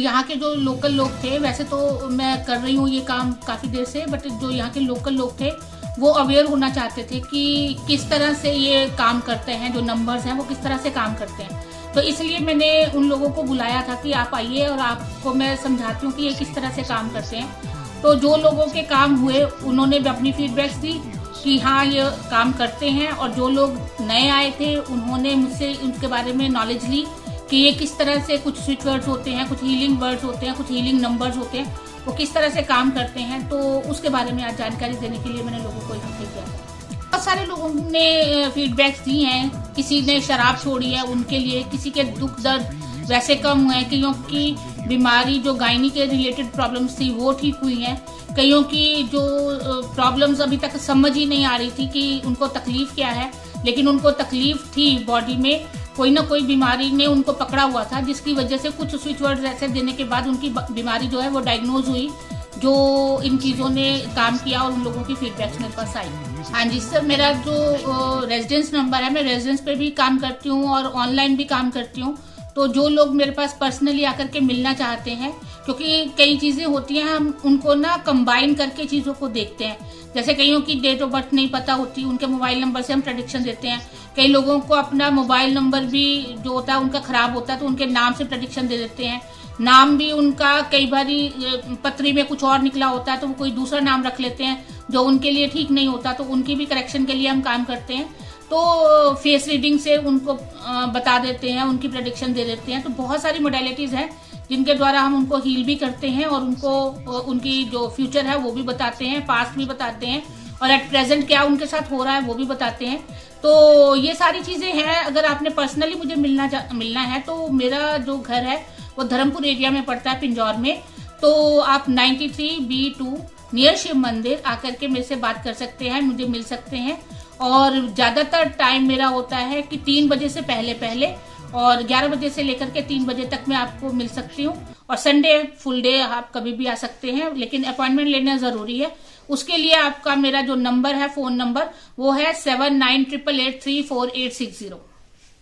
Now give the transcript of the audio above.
यहाँ के जो लोकल लोग थे, वैसे तो मैं कर रही हूँ ये काम काफ़ी देर से, बट जो यहाँ के लोकल लोग थे वो अवेयर होना चाहते थे कि किस तरह से ये काम करते हैं, जो नंबर्स हैं वो किस तरह से काम करते हैं। तो इसलिए मैंने उन लोगों को बुलाया था कि आप आइए और आपको मैं समझाती हूँ कि ये किस तरह से काम करते हैं। तो जो लोगों के काम हुए उन्होंने भी अपनी फीडबैक्स दी कि हाँ ये काम करते हैं, और जो लोग नए आए थे उन्होंने मुझसे उनके बारे में नॉलेज ली कि ये किस तरह से कुछ स्विच वर्ड्स होते हैं, कुछ हीलिंग वर्ड्स होते हैं, कुछ हीलिंग नंबर्स होते हैं, वो किस तरह से काम करते हैं। तो उसके बारे में आज जानकारी देने के लिए मैंने लोगों को इकट्ठे किया। बहुत सारे लोगों ने फीडबैक्स दी हैं, किसी ने शराब छोड़ी है उनके लिए, किसी के दुख दर्द वैसे कम हुए हैं, कईयों की बीमारी जो गायनी के रिलेटेड प्रॉब्लम्स थी वो ठीक हुई हैं, कईयों की जो प्रॉब्लम्स अभी तक समझ ही नहीं आ रही थी कि उनको तकलीफ क्या है, लेकिन उनको तकलीफ थी बॉडी में, कोई ना कोई बीमारी ने उनको पकड़ा हुआ था, जिसकी वजह से कुछ स्विच वर्ड्स ऐसे देने के बाद उनकी बीमारी जो है वो डायग्नोज हुई। जो इन चीज़ों ने काम किया और उन लोगों की फीडबैक्स मेरे पास आई। हाँ जी सर, मेरा जो रेजिडेंस नंबर है, मैं रेजिडेंस पे भी काम करती हूँ और ऑनलाइन भी काम करती हूँ। तो जो लोग मेरे पास पर्सनली आकर के मिलना चाहते हैं, क्योंकि कई चीज़ें होती हैं हम उनको ना कंबाइन करके चीज़ों को देखते हैं। जैसे कईयों की डेट ऑफ बर्थ नहीं पता होती, उनके मोबाइल नंबर से हम प्रेडिक्शन देते हैं। कई लोगों को अपना मोबाइल नंबर भी जो होता है उनका ख़राब होता है, तो उनके नाम से प्रेडिक्शन दे देते हैं। नाम भी उनका कई बारी पत्री में कुछ और निकला होता है, तो वो कोई दूसरा नाम रख लेते हैं जो उनके लिए ठीक नहीं होता, तो उनकी भी करेक्शन के लिए हम काम करते हैं। तो फेस रीडिंग से उनको बता देते हैं, उनकी प्रेडिक्शन दे देते हैं। तो बहुत सारी मोडेलिटीज़ हैं जिनके द्वारा हम उनको हील भी करते हैं और उनको उनकी जो फ्यूचर है वो भी बताते हैं, पास्ट भी बताते हैं, और एट प्रेजेंट क्या उनके साथ हो रहा है वो भी बताते हैं। तो ये सारी चीज़ें हैं। अगर आपने पर्सनली मुझे मिलना है तो मेरा जो घर है वो धर्मपुर एरिया में पड़ता है, पिंजौर में। तो आप 93B2 नियर शिव मंदिर आकर के मेरे से बात कर सकते हैं, मुझे मिल सकते हैं। और ज़्यादातर टाइम मेरा होता है कि 3 बजे से पहले और 11 बजे से लेकर के 3 बजे तक मैं आपको मिल सकती हूँ। और संडे फुल डे आप कभी भी आ सकते हैं, लेकिन अपॉइंटमेंट लेना ज़रूरी है। उसके लिए आपका मेरा जो नंबर है, फ़ोन नंबर, वो है 7988834860।